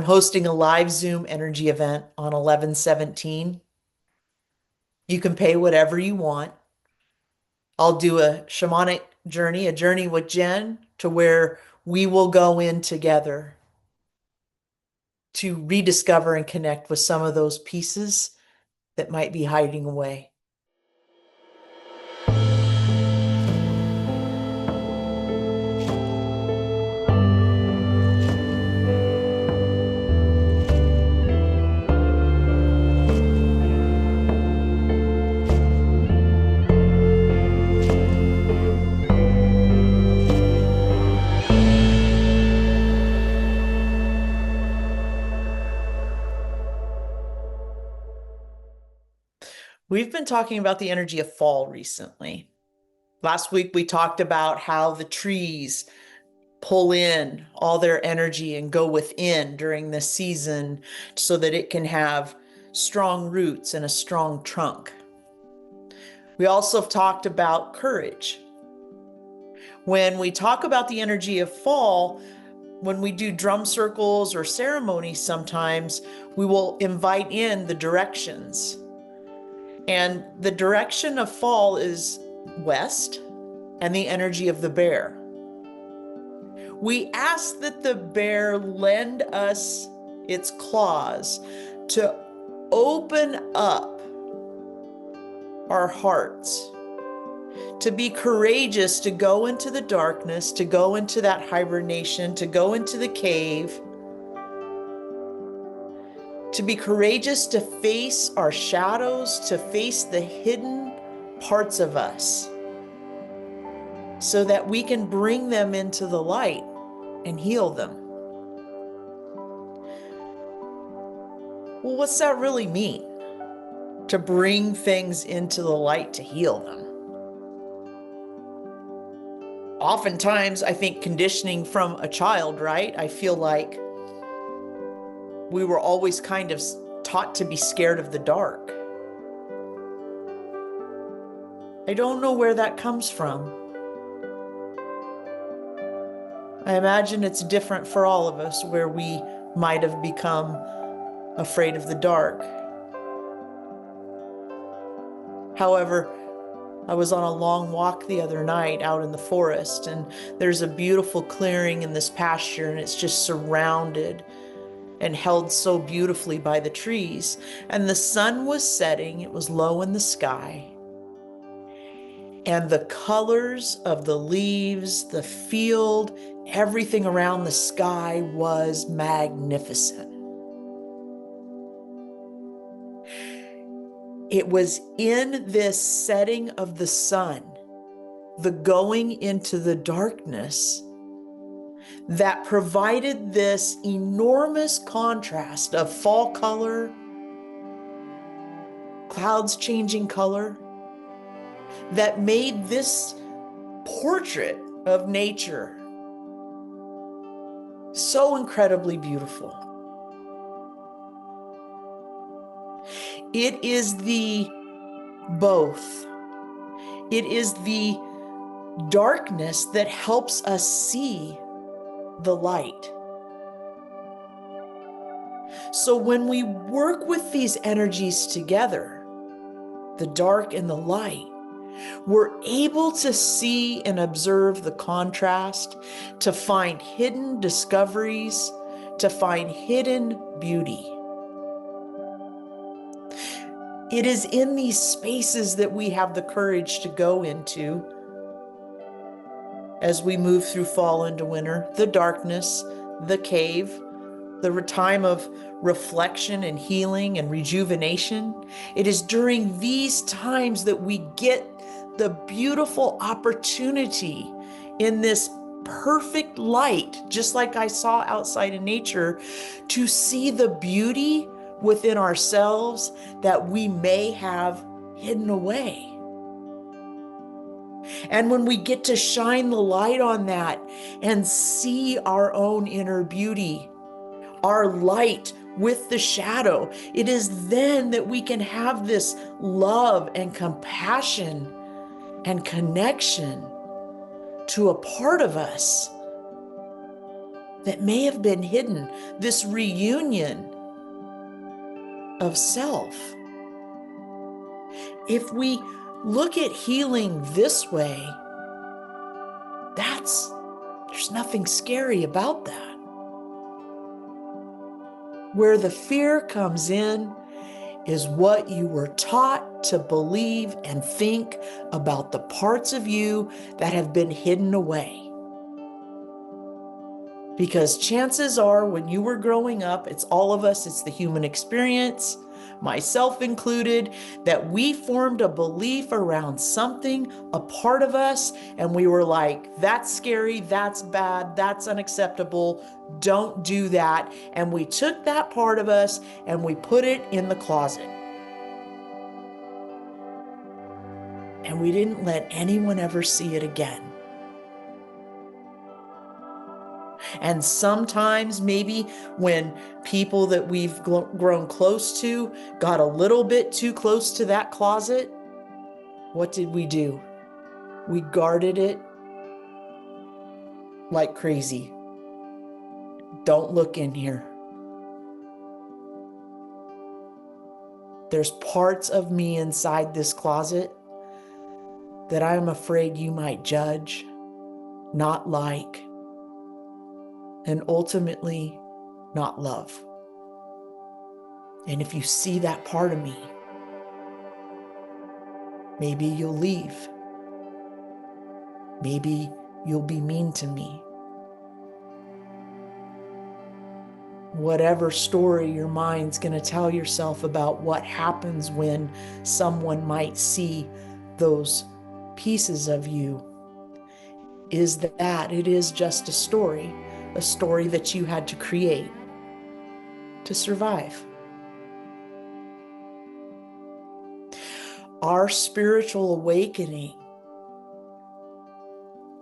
hosting a live Zoom energy event on 11/17. You can pay whatever you want. I'll do a shamanic journey, a journey with Jen, to where we will go in together to rediscover and connect with some of those pieces that might be hiding away. We've been talking about the energy of fall recently. Last week, we talked about how the trees pull in all their energy and go within during this season so that it can have strong roots and a strong trunk. We also talked about courage. When we talk about the energy of fall, when we do drum circles or ceremonies, sometimes we will invite in the directions. And the direction of fall is west and the energy of the bear. We ask that the bear lend us its claws to open up our hearts, to be courageous, to go into the darkness, to go into that hibernation, to go into the cave, to be courageous to face our shadows, to face the hidden parts of us, so that we can bring them into the light and heal them. Well, what's that really mean? To bring things into the light to heal them. Oftentimes, I think conditioning from a child, right? I feel like we were always kind of taught to be scared of the dark. I don't know where that comes from. I imagine it's different for all of us, where we might have become afraid of the dark. However, I was on a long walk the other night out in the forest, and there's a beautiful clearing in this pasture, and it's just surrounded and held so beautifully by the trees. And the sun was setting, it was low in the sky. And the colors of the leaves, the field, everything around the sky was magnificent. It was in this setting of the sun, the going into the darkness, that provided this enormous contrast of fall color, clouds changing color, that made this portrait of nature so incredibly beautiful. It is the both. It is the darkness that helps us see the light. So when we work with these energies together, the dark and the light, we're able to see and observe the contrast, to find hidden discoveries, to find hidden beauty. It is in these spaces that we have the courage to go into as we move through fall into winter, the darkness, the cave, the time of reflection and healing and rejuvenation. It is during these times that we get the beautiful opportunity in this perfect light, just like I saw outside in nature, to see the beauty within ourselves that we may have hidden away. And when we get to shine the light on that and see our own inner beauty, our light with the shadow, it is then that we can have this love and compassion and connection to a part of us that may have been hidden, this reunion of self. If we look at healing this way, there's nothing scary about that. Where the fear comes in is what you were taught to believe and think about the parts of you that have been hidden away. Because chances are, when you were growing up, it's all of us, it's the human experience, myself included, that we formed a belief around something, a part of us, and we were like, that's scary, that's bad, that's unacceptable, don't do that. And we took that part of us and we put it in the closet. And we didn't let anyone ever see it again. And sometimes maybe when people that we've grown close to got a little bit too close to that closet, what did we do? We guarded it like crazy. Don't look in here. There's parts of me inside this closet that I'm afraid you might judge, not like, and ultimately not love. And if you see that part of me, maybe you'll leave. Maybe you'll be mean to me. Whatever story your mind's going to tell yourself about what happens when someone might see those pieces of you, is that it is just a story that you had to create to survive. Our spiritual awakening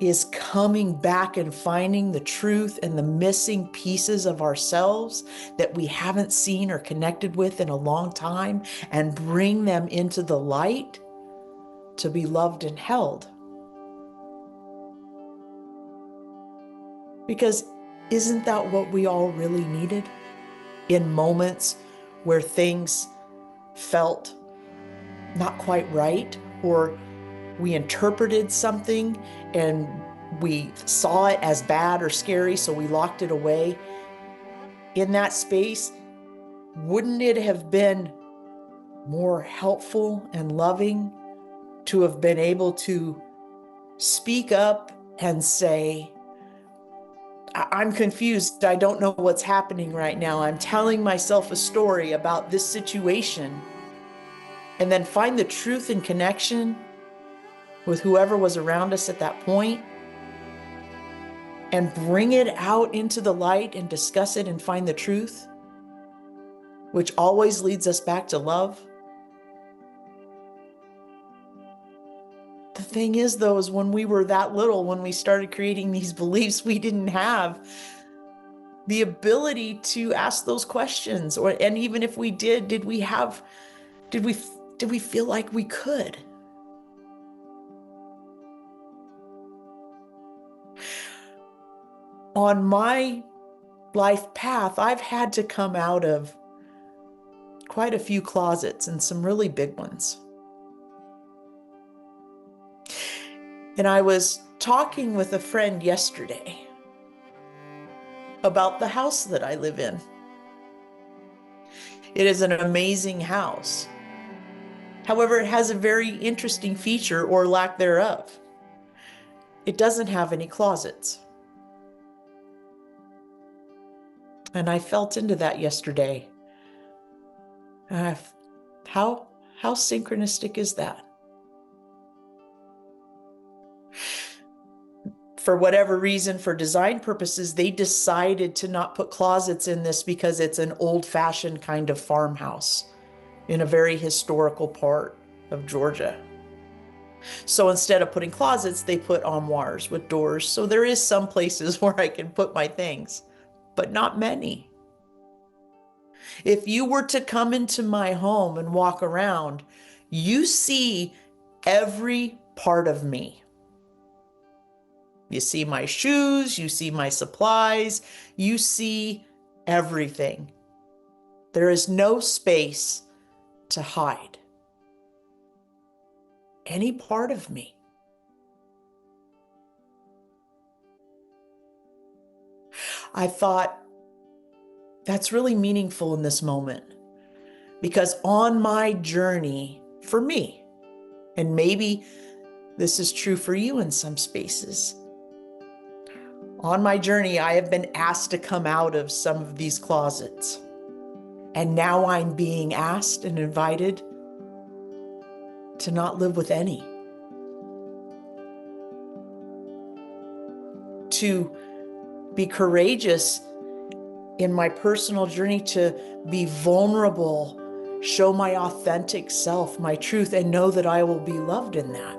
is coming back and finding the truth and the missing pieces of ourselves that we haven't seen or connected with in a long time, and bring them into the light to be loved and held. Because isn't that what we all really needed in moments where things felt not quite right, or we interpreted something and we saw it as bad or scary, so we locked it away? In that space, wouldn't it have been more helpful and loving to have been able to speak up and say, I'm confused, I don't know what's happening right now, I'm telling myself a story about this situation, and then find the truth and connection with whoever was around us at that point, and bring it out into the light and discuss it and find the truth, which always leads us back to love? The thing is, though, is when we were that little, when we started creating these beliefs, we didn't have the ability to ask those questions. And even if we did we feel like we could? On my life path, I've had to come out of quite a few closets, and some really big ones. And I was talking with a friend yesterday about the house that I live in. It is an amazing house. However, it has a very interesting feature, or lack thereof. It doesn't have any closets. And I felt into that yesterday. How synchronistic is that? For whatever reason, for design purposes, they decided to not put closets in this because it's an old-fashioned kind of farmhouse in a very historical part of Georgia. So instead of putting closets, they put armoires with doors. So there is some places where I can put my things, but not many. If you were to come into my home and walk around, you see every part of me. You see my shoes, you see my supplies, you see everything. There is no space to hide any part of me. I thought that's really meaningful in this moment because on my journey, for me, and maybe this is true for you in some spaces, on my journey, I have been asked to come out of some of these closets. And now I'm being asked and invited to not live with any. To be courageous in my personal journey, to be vulnerable, show my authentic self, my truth, and know that I will be loved in that.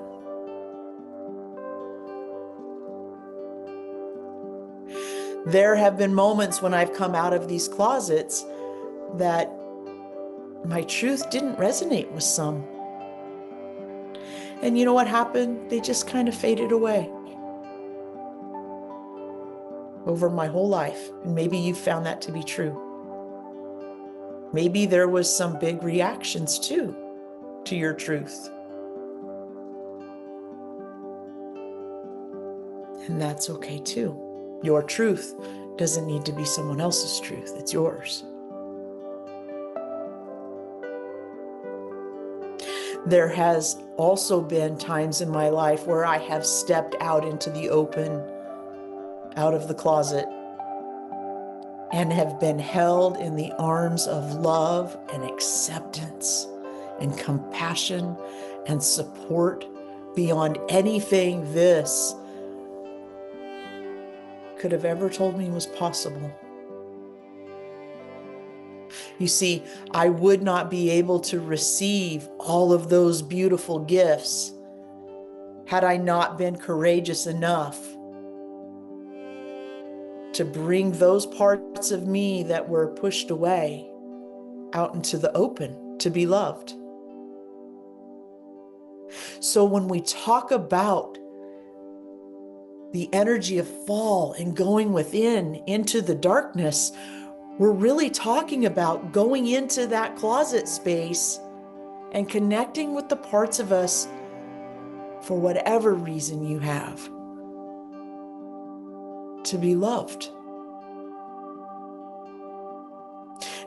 There have been moments when I've come out of these closets that my truth didn't resonate with some. And you know what happened? They just kind of faded away over my whole life. And maybe you found that to be true. Maybe there was some big reactions too to your truth. And that's okay too. Your truth doesn't need to be someone else's truth. It's yours. There has also been times in my life where I have stepped out into the open, out of the closet, and have been held in the arms of love and acceptance and compassion and support beyond anything this could have ever told me was possible. You see, I would not be able to receive all of those beautiful gifts had I not been courageous enough to bring those parts of me that were pushed away out into the open to be loved. So when we talk about the energy of fall and going within into the darkness, we're really talking about going into that closet space and connecting with the parts of us for whatever reason you have to be loved.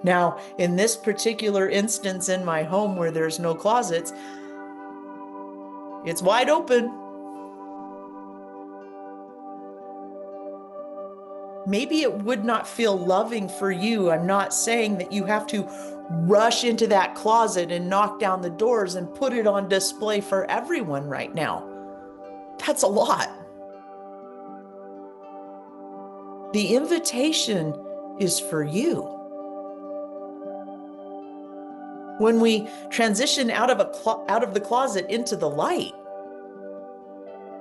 Now, in this particular instance in my home where there's no closets, it's wide open. Maybe it would not feel loving for you. I'm not saying that you have to rush into that closet and knock down the doors and put it on display for everyone right now. That's a lot. The invitation is for you. When we transition out of the closet into the light,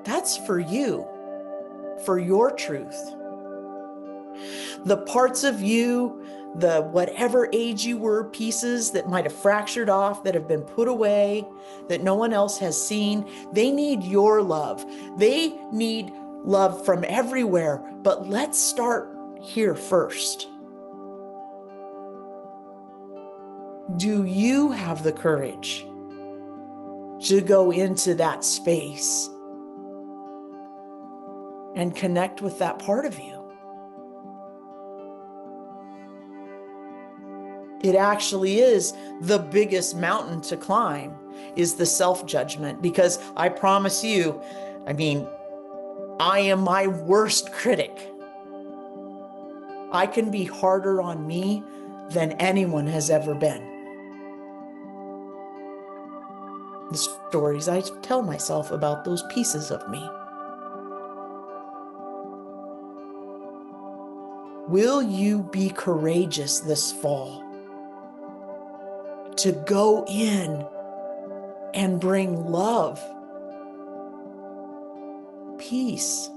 that's for you, for your truth. The parts of you, the whatever age you were, pieces that might have fractured off, that have been put away, that no one else has seen, they need your love. They need love from everywhere. But let's start here first. Do you have the courage to go into that space and connect with that part of you? It actually is the biggest mountain to climb, is the self-judgment, because I promise you, I am my worst critic. I can be harder on me than anyone has ever been. The stories I tell myself about those pieces of me. Will you be courageous this fall to go in and bring love, peace,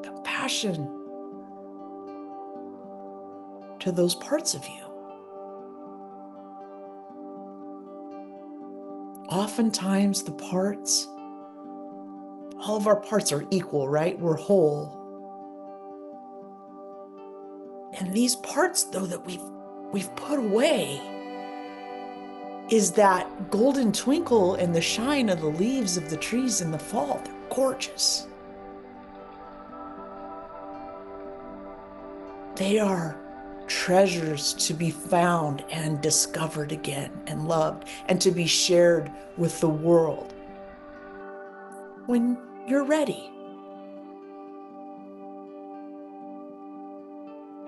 compassion to those parts of you? Oftentimes the parts all of our parts are equal, right? We're whole. And these parts, though, that we've put away is that golden twinkle and the shine of the leaves of the trees in the fall. They're gorgeous. They are treasures to be found and discovered again and loved and to be shared with the world when you're ready.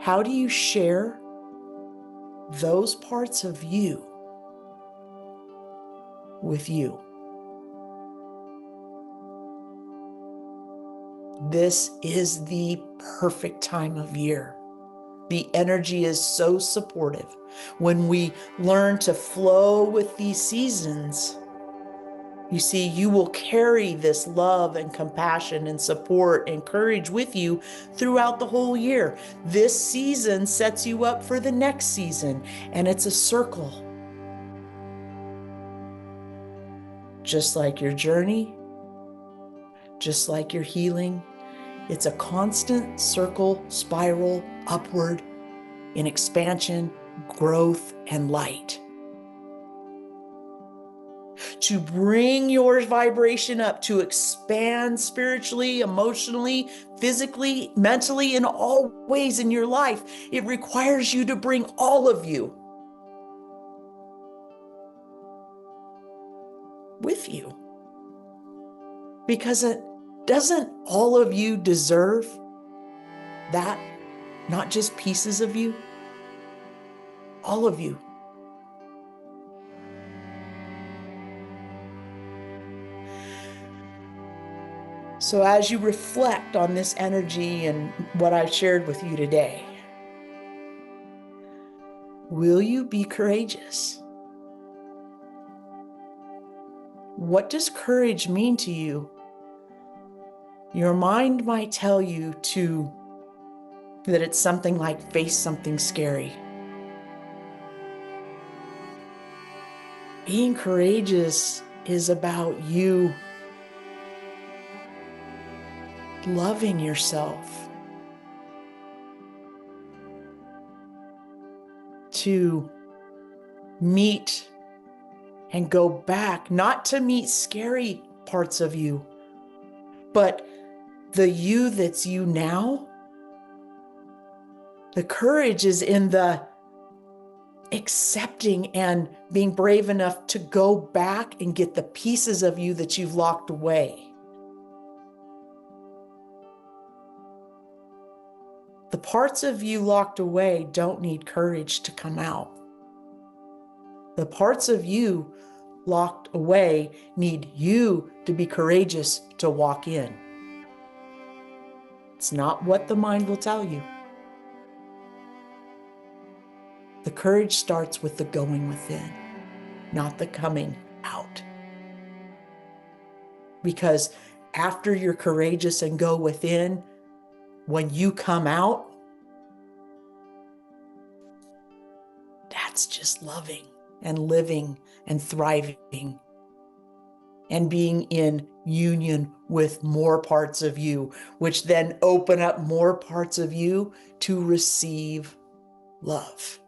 How do you share those parts of you with you? This is the perfect time of year. The energy is so supportive. When we learn to flow with these seasons, you see, you will carry this love and compassion and support and courage with you throughout the whole year. This season sets you up for the next season, and it's a circle. Just like your journey, just like your healing, it's a constant circle, spiral, upward in expansion, growth, and light. To bring your vibration up, to expand spiritually, emotionally, physically, mentally, in all ways in your life, it requires you to bring all of you with you. Because doesn't all of you deserve that? Not just pieces of you, all of you. So as you reflect on this energy and what I've shared with you today, will you be courageous? What does courage mean to you? Your mind might tell you that it's something like face something scary. Being courageous is about you loving yourself, to meet and go back, not to meet scary parts of you, but the you that's you now. The courage is in the accepting and being brave enough to go back and get the pieces of you that you've locked away. The parts of you locked away don't need courage to come out. The parts of you locked away need you to be courageous to walk in. It's not what the mind will tell you. The courage starts with the going within, not the coming out. Because after you're courageous and go within, when you come out, that's just loving and living and thriving and being in union with more parts of you, which then open up more parts of you to receive love.